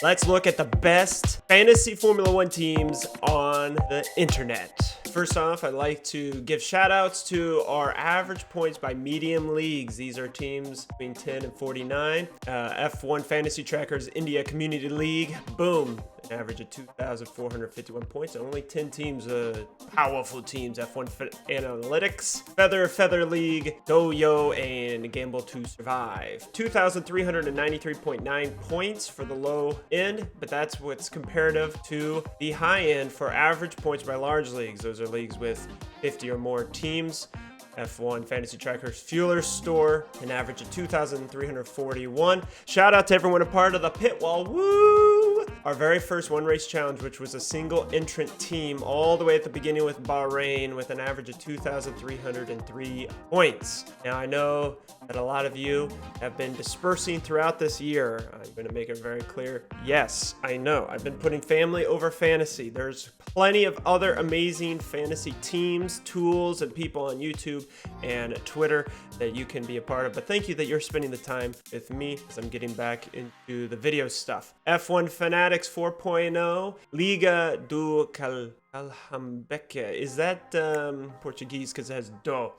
Let's look at the best fantasy Formula One teams on the internet. First off, I'd like to give shout outs to our average points by medium leagues. These are teams between 10 and 49. F1 Fantasy Trackers India Community League, boom, an average of 2,451 points. Only 10 teams, powerful teams. F1 Analytics, Feather League, Doyo, and Gamble to Survive. 2,393.9 points for the low end, but that's what's comparative to the high end for average points by large leagues. Those are leagues with 50 or more teams. F1 Fantasy Trackers Fueler Store, an average of 2,341. Shout out to everyone a part of the Pitwall. Woo! Our very first one race challenge, which was a single entrant team all the way at the beginning with Bahrain, with an average of 2,303 points. Now I know that a lot of you have been dispersing throughout this year. I'm going to make it very clear. Yes, I know. I've been putting family over fantasy. There's plenty of other amazing fantasy teams, tools, and people on YouTube and Twitter that you can be a part of. But thank you that you're spending the time with me as I'm getting back into the video stuff. F1 Fanatics 4.0, Liga do Calhambeque. Is that Portuguese because it has do?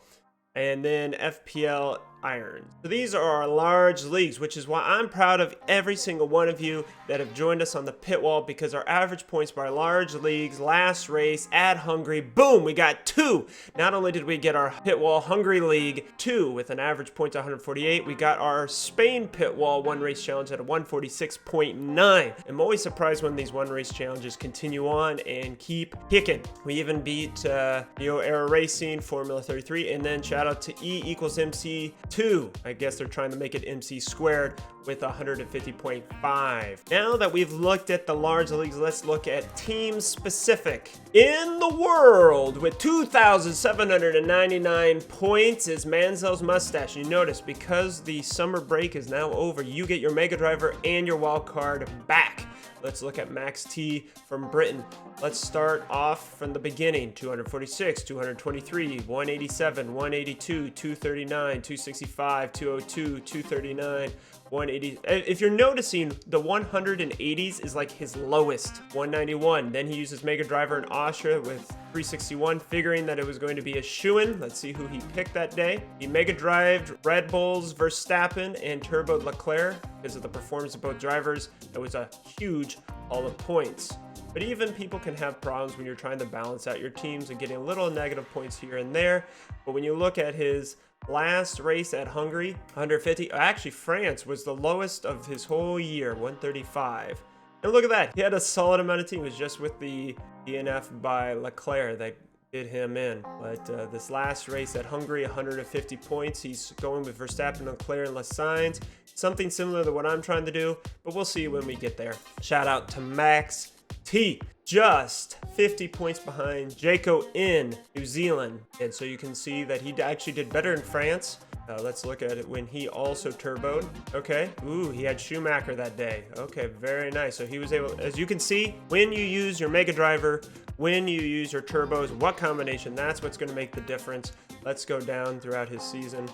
And then FPL Irons. So these are our large leagues, which is why I'm proud of every single one of you that have joined us on the Pitwall, because our average points by our large leagues, last race at Hungary, boom, we got 2. Not only did we get our Pitwall Hungary League 2 with an average point of 148, we got our Spain Pitwall one race challenge at a 146.9. I'm always surprised when these one race challenges continue on and keep kicking. We even beat Neo Era Racing, Formula 33, and then shout out to E equals MC 2. I guess they're trying to make it MC squared with 150.5. Now that we've looked at the large leagues, let's look at team specific. In the world with 2,799 points is Manziel's Mustache. You notice because the summer break is now over, you get your Mega Driver and your wild card back. Let's look at Max T from Britain. Let's start off from the beginning. 246, 223, 187, 182, 239, 265, 202, 239, 180. If you're noticing, the 180s is like his lowest. 191. Then he uses Mega Driver in Austria with 361, figuring that it was going to be a shoo-in. Let's see who he picked that day. He Mega Drived Red Bulls Verstappen and turboed Leclerc because of the performance of both drivers. That was a huge haul of points. But even people can have problems when you're trying to balance out your teams and getting a little negative points here and there. But when you look at his last race at Hungary, 150, actually France was the lowest of his whole year, 135. And look at that, he had a solid amount of team. It was just with the DNF by Leclerc that did him in. But this last race at Hungary, 150 points. He's going with Verstappen, Leclerc, and Sainz. Something similar to what I'm trying to do, but we'll see when we get there. Shout out to Max T, just 50 points behind Jaco in New Zealand. And so you can see that he actually did better in France. Let's look at it when he also turboed. Okay, ooh, he had Schumacher that day. Okay, very nice. So he was able, as you can see, when you use your Mega Driver, when you use your turbos, what combination, that's what's going to make the difference. Let's go down throughout his season.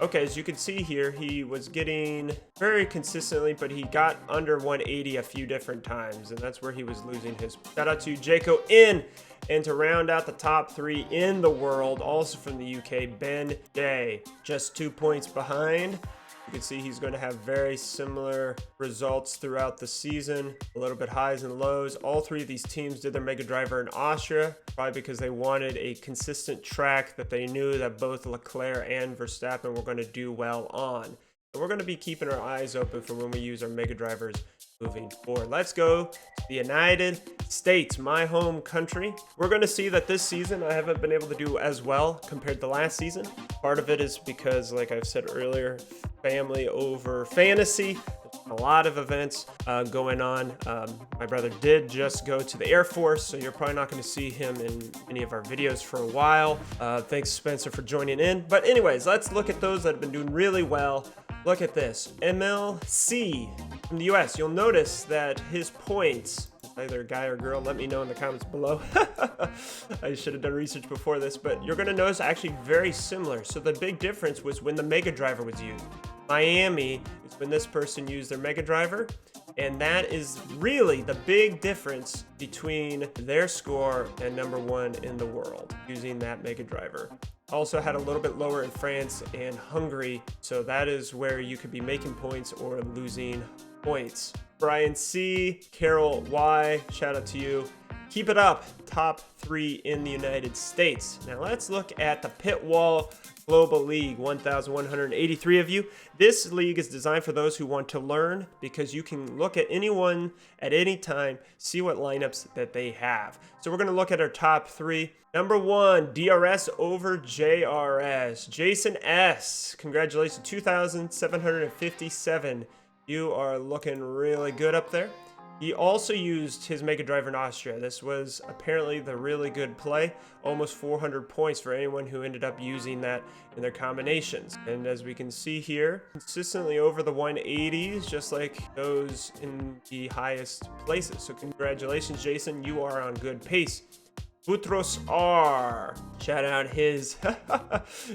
Okay, as you can see here, he was getting very consistently, but he got under 180 a few different times, and that's where he was losing his. Shout out to Jaco in. And to round out the top 3 in the world, also from the UK, Ben Day, just 2 points behind. You can see he's going to have very similar results throughout the season, a little bit highs and lows. All 3 of these teams did their Mega Driver in Austria, probably because they wanted a consistent track that they knew that both Leclerc and Verstappen were going to do well on. And we're going to be keeping our eyes open for when we use our Mega Drivers moving forward. Let's go to the United States, my home country. We're going to see that this season I haven't been able to do as well compared to last season. Part of it is because, like I've said earlier, family over fantasy. A lot of events going on. My brother did just go to the Air Force, so you're probably not going to see him in any of our videos for a while. Thanks, Spencer, for joining in. But anyways, let's look at those that have been doing really well. Look at this. MLC from the US. You'll notice that his points, either a guy or girl, let me know in the comments below. I should have done research before this, but you're going to notice actually very similar. So the big difference was when the Mega Driver was used. Miami is when this person used their Mega Driver. And that is really the big difference between their score and #1 in the world using that Mega Driver. Also had a little bit lower in France and Hungary, so that is where you could be making points or losing points. Brian C, Carol Y, shout out to you. Keep it up. Top 3 in the United States. Now let's look at the Pitwall Global League, 1,183 of you. This league is designed for those who want to learn, because you can look at anyone at any time, see what lineups that they have. So we're going to look at our top 3. #1, DRS over JRS. Jason S, congratulations, 2,757. You are looking really good up there. He also used his Mega Driver in Austria. This was apparently the really good play. Almost 400 points for anyone who ended up using that in their combinations. And as we can see here, consistently over the 180s, just like those in the highest places. So congratulations, Jason. You are on good pace. Boutros R, shout out his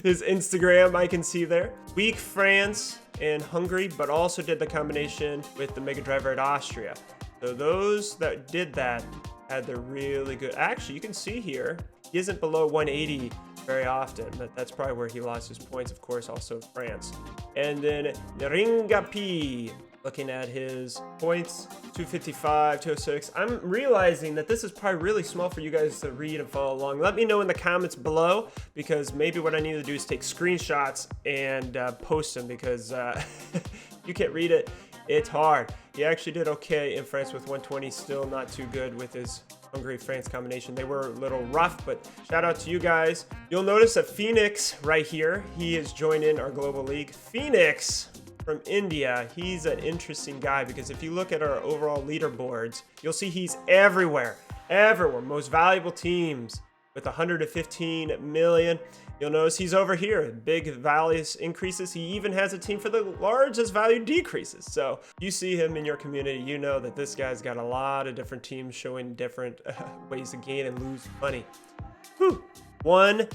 his Instagram, I can see there. Weak France and Hungary, but also did the combination with the Mega Driver at Austria. So those that did that had the really good. Actually, you can see here, he isn't below 180 very often. That's probably where he lost his points, of course, also France. And then Ringa P, looking at his points, 255, 206. I'm realizing that this is probably really small for you guys to read and follow along. Let me know in the comments below, because maybe what I need to do is take screenshots and post them, because you can't read it. It's hard. He actually did okay in France with 120, still not too good with his Hungary-France combination. They were a little rough, but shout out to you guys. You'll notice that Phoenix right here, he has joined in our global league. Phoenix from India, he's an interesting guy, because if you look at our overall leaderboards, you'll see he's everywhere. Most valuable teams with 115 million. You'll notice he's over here, big values increases. He even has a team for the largest value decreases. So you see him in your community, you know that this guy's got a lot of different teams showing different ways to gain and lose money. Whew. 1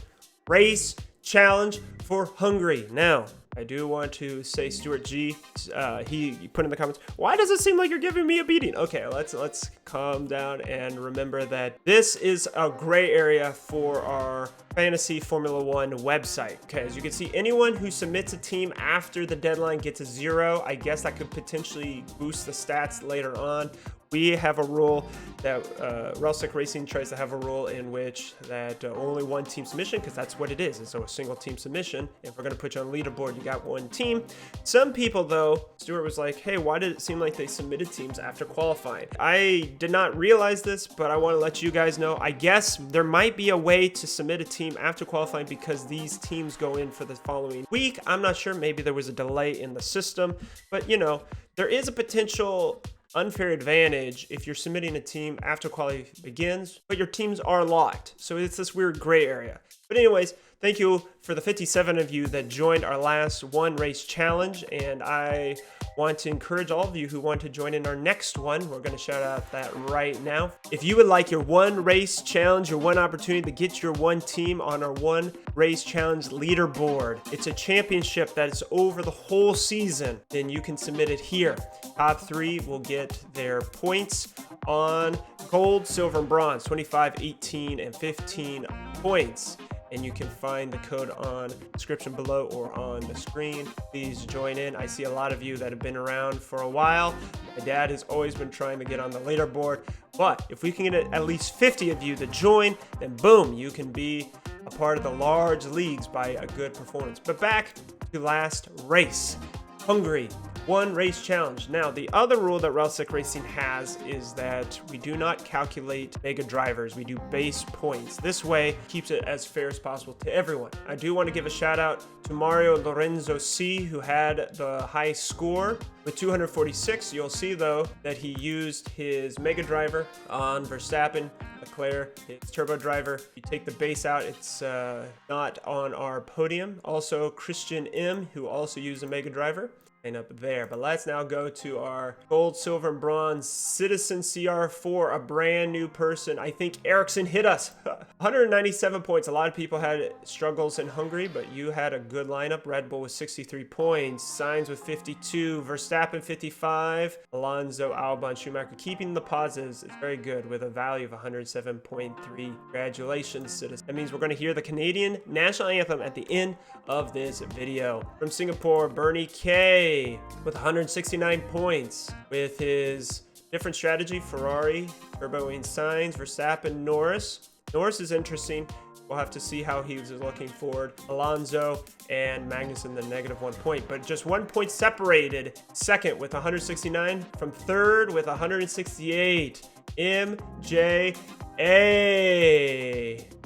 race challenge for Hungary. Now, I do want to say Stuart G, he put in the comments, why does it seem like you're giving me a beating? Okay, let's calm down and remember that this is a gray area for our Fantasy Formula 1 website. Okay, as you can see, anyone who submits a team after the deadline gets a 0. I guess that could potentially boost the stats later on. We have a rule that Relsec Racing tries to have a rule in which that only 1 team submission, because that's what it is. And so a single team submission. If we're going to put you on leaderboard, you got 1 team. Some people, though, Stuart was like, hey, why did it seem like they submitted teams after qualifying? I did not realize this, but I want to let you guys know. I guess there might be a way to submit a team after qualifying, because these teams go in for the following week. I'm not sure. Maybe there was a delay in the system, but you know, there is a potential unfair advantage if you're submitting a team after quality begins, but your teams are locked. So it's this weird gray area. But anyways, thank you for the 57 of you that joined our last 1 race challenge. And I want to encourage all of you who want to join in our next one. We're going to shout out that right now. If you would like your 1 race challenge, your 1 opportunity to get your 1 team on our 1 race challenge leaderboard, it's a championship that is over the whole season, then you can submit it here. Top 3 will get their points on gold, silver, and bronze, 25, 18, and 15 points. And you can find the code on the description below or on the screen. Please join in. I see a lot of you that have been around for a while. My dad has always been trying to get on the leaderboard, but if we can get at least 50 of you to join, then boom, you can be a part of the large leagues by a good performance. But back to last race, Hungary. 1 race challenge. Now, the other rule that Relsec Racing has is that we do not calculate mega drivers. We do base points. This way keeps it as fair as possible to everyone. I do want to give a shout out to Mario Lorenzo C, who had the high score with 246. You'll see though that he used his mega driver on Verstappen, Leclerc, his turbo driver. You take the base out, it's not on our podium. Also Christian M, who also used a mega driver. lineup there. But let's now go to our gold, silver, and bronze Citizen CR4, a brand new person. I think Ericsson hit us. 197 points. A lot of people had struggles in Hungary, but you had a good lineup. Red Bull with 63 points, Sainz with 52, Verstappen 55, Alonso, Albon, Schumacher keeping the positives. It's very good with a value of 107.3. Congratulations, Citizen. That means we're going to hear the Canadian national anthem at the end of this video. From Singapore, Bernie K with 169 points with his different strategy. Ferrari, turboing Sainz, Verstappen, Norris. Norris is interesting. We'll have to see how he's looking forward. Alonso and Magnussen, the -1 point, but just 1 point separated. Second with 169 from third with 168. MJA,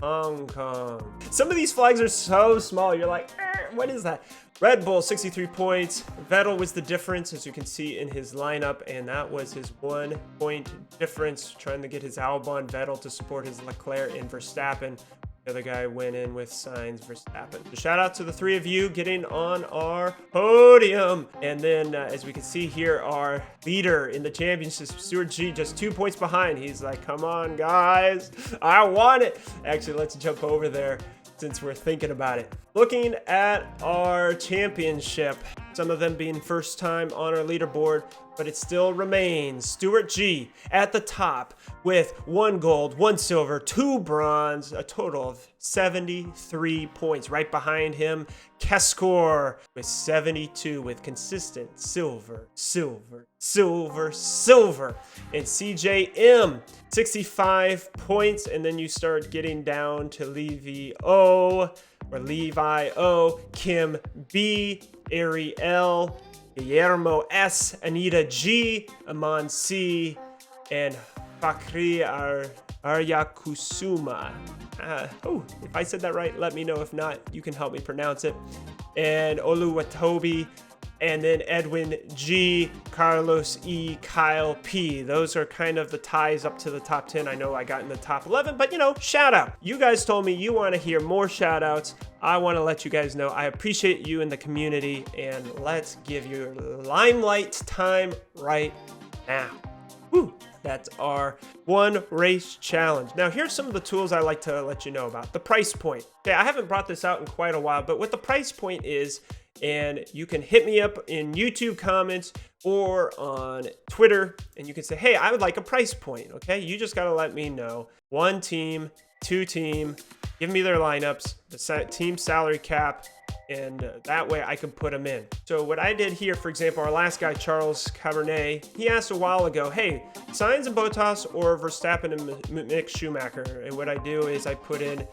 Hong Kong. Some of these flags are so small. You're like, what is that? Red Bull, 63 points. Vettel was the difference, as you can see in his lineup, and that was his 1 point difference, trying to get his Albon, Vettel to support his Leclerc and Verstappen. The other guy went in with Sainz, Verstappen. So shout out to the three of you getting on our podium. And then as we can see here, our leader in the championship, Stuart G, just 2 points behind. He's like, come on, guys, I want it. Actually, let's jump over there since we're thinking about it. Looking at our championship, some of them being first time on our leaderboard, but it still remains Stuart G at the top with 1 gold, 1 silver, 2 bronze, a total of 73 points. Right behind him, Keskor with 72 with consistent silver, silver, silver, silver. And CJM, 65 points. And then you start getting down to Levi O, Kim B, Ariel, Guillermo S, Anita G, Aman C, and Fakri Aryakusuma. If I said that right, let me know. If not, you can help me pronounce it. And Oluwatobi, and then Edwin G, Carlos E, Kyle P. Those are kind of the ties up to the top 10. I know I got in the top 11, but you know, shout out. You guys told me you want to hear more shout outs. I want to let you guys know I appreciate you in the community, and let's give you limelight time right now. Woo. That's our 1 race challenge. Now, here's some of the tools I like to let you know about. The price point. Okay, I haven't brought this out in quite a while, but what the price point is, and you can hit me up in YouTube comments or on Twitter, and you can say, hey, I would like a price point, okay? You just got to let me know. 1 team, 2 team, give me their lineups, the team salary cap, and that way I can put them in. So what I did here, for example, our last guy, Charles Cabernet, he asked a while ago, hey, Sainz and Bottas or Verstappen and Mick Schumacher? And what I do is I put in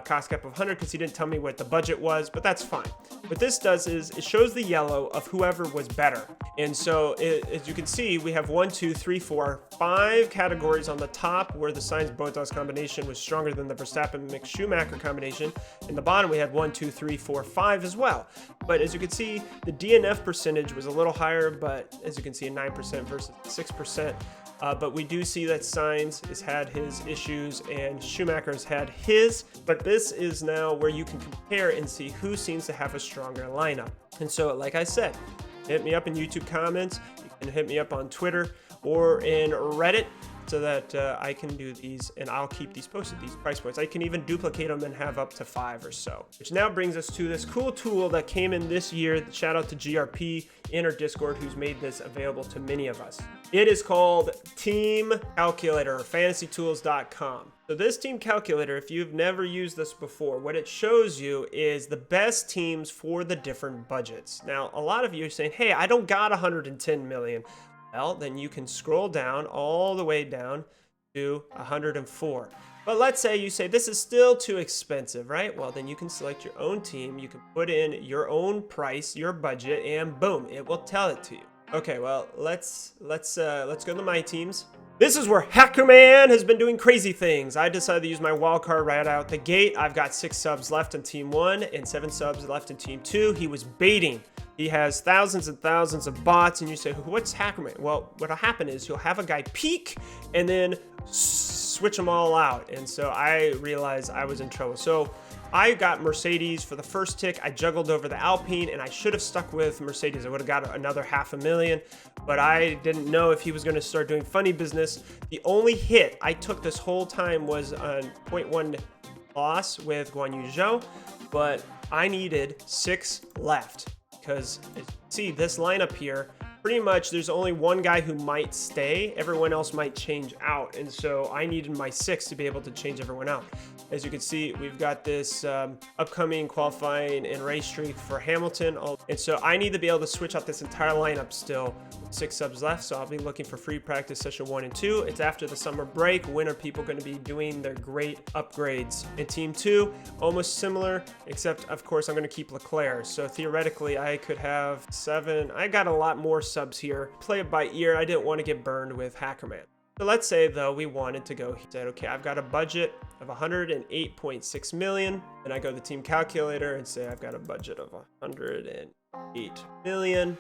cost cap of 100 because he didn't tell me what the budget was, but that's fine. What this does is it shows the yellow of whoever was better. And so as you can see, we have 1, 2, 3, 4, 5 categories on the top where the Sainz-Bottas combination was stronger than the Verstappen-Mick Schumacher combination. In the bottom, we had 1, 2, 3, 4, 5 as well. But as you can see, the DNF percentage was a little higher, but as you can see, 9% versus 6%. But we do see that Sainz has had his issues and Schumacher has had his. But this is now where you can compare and see who seems to have a stronger lineup. And so, like I said, hit me up in YouTube comments. You can hit me up on Twitter or in Reddit so that I can do these, and I'll keep these posted, these price points. I can even duplicate them and have up to 5 or so. Which now brings us to this cool tool that came in this year. Shout out to GRP in our Discord who's made this available to many of us. It is called Team Calculator, or fantasytools.com. So this team calculator, if you've never used this before, what it shows you is the best teams for the different budgets. Now, a lot of you are saying, hey, I don't got 110 million. Well, then you can scroll down all the way down to 104. But let's say you say this is still too expensive, right? Well, then you can select your own team. You can put in your own price, your budget, and boom, it will tell it to you. Okay, well, let's go to my teams. This is where Hackerman has been doing crazy things. I decided to use my wildcard right out the gate. I've got 6 subs left in Team 1 and 7 subs left in Team 2. He was baiting. He has thousands and thousands of bots, and you say, what's Hackerman? Well, what'll happen is you'll have a guy peak and then switch them all out. And so I realized I was in trouble. So I got Mercedes for the first tick. I juggled over the Alpine, and I should have stuck with Mercedes. I would have got another $500,000, but I didn't know if he was going to start doing funny business. The only hit I took this whole time was a 0.1 loss with Guan Yu Zhou, but I needed 6 left because, as you see, this lineup here, pretty much there's only one guy who might stay. Everyone else might change out. And so I needed my 6 to be able to change everyone out. As you can see, we've got this upcoming qualifying and race streak for Hamilton. And so I need to be able to switch out this entire lineup still with 6 subs left. So I'll be looking for free practice session 1 and 2. It's after the summer break. When are people going to be doing their great upgrades? In team 2, almost similar, except of course I'm going to keep Leclerc. So theoretically I could have 7. I got a lot more subs here. Play it by ear. I didn't want to get burned with HackerMan. So let's say though we wanted to go, he said, okay, I've got a budget of 108.6 million. And I go to the team calculator and say I've got a budget of 108 million.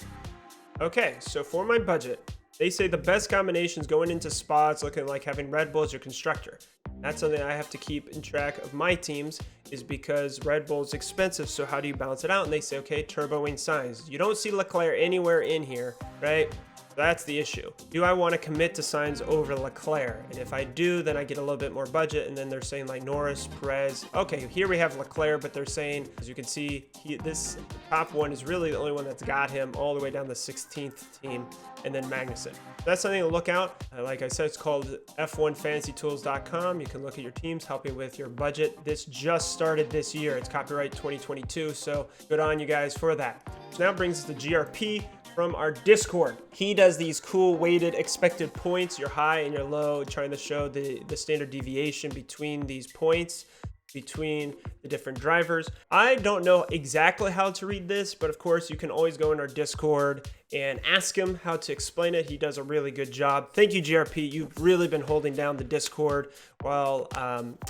Okay, so for my budget, they say the best combinations going into spots looking like having Red Bull as your constructor. That's something I have to keep in track of my teams, is because Red Bull is expensive. So how do you balance it out? And they say, okay, turboing Sainz. You don't see Leclerc anywhere in here, right? That's the issue. Do I want to commit to Sainz over Leclerc? And if I do, then I get a little bit more budget. And then they're saying like Norris, Perez. Okay, here we have Leclerc, but they're saying, as you can see, this top one is really the only one that's got him all the way down the 16th team, and then Magnussen. That's something to look out. Like I said, it's called F1fantasytools.com. You can look at your teams, help you with your budget. This just started this year. It's copyright 2022, so good on you guys for that. So now brings us to GRP from our Discord. He does these cool weighted expected points, your high and your low, trying to show the standard deviation between these points, between the different drivers. I don't know exactly how to read this, but of course you can always go in our Discord and ask him how to explain it. He does a really good job. Thank you, GRP. You've really been holding down the Discord while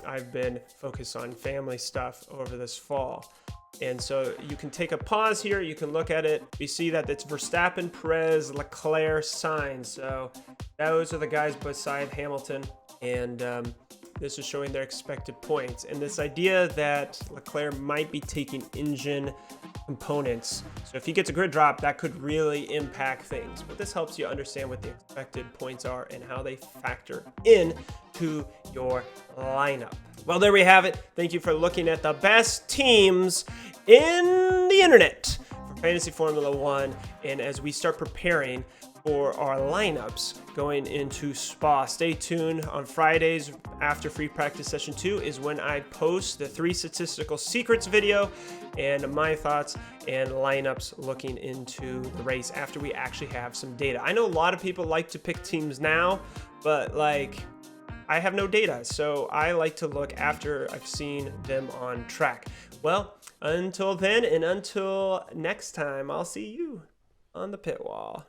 I've been focused on family stuff over this fall. And so you can take a pause here. You can look at it. We see that it's Verstappen, Perez, Leclerc, Sainz. So those are the guys beside Hamilton. And this is showing their expected points. And this idea that Leclerc might be taking engine components. So if he gets a grid drop, that could really impact things. But this helps you understand what the expected points are and how they factor in to your lineup. Well, there we have it. Thank you for looking at the best teams in the internet for Fantasy Formula 1. And as we start preparing for our lineups going into Spa, stay tuned. On Fridays after free practice session 2 is when I post the 3 statistical secrets video and my thoughts and lineups looking into the race after we actually have some data. I know a lot of people like to pick teams now, but like, I have no data, so I like to look after I've seen them on track. Well, until then and until next time, I'll see you on the pit wall.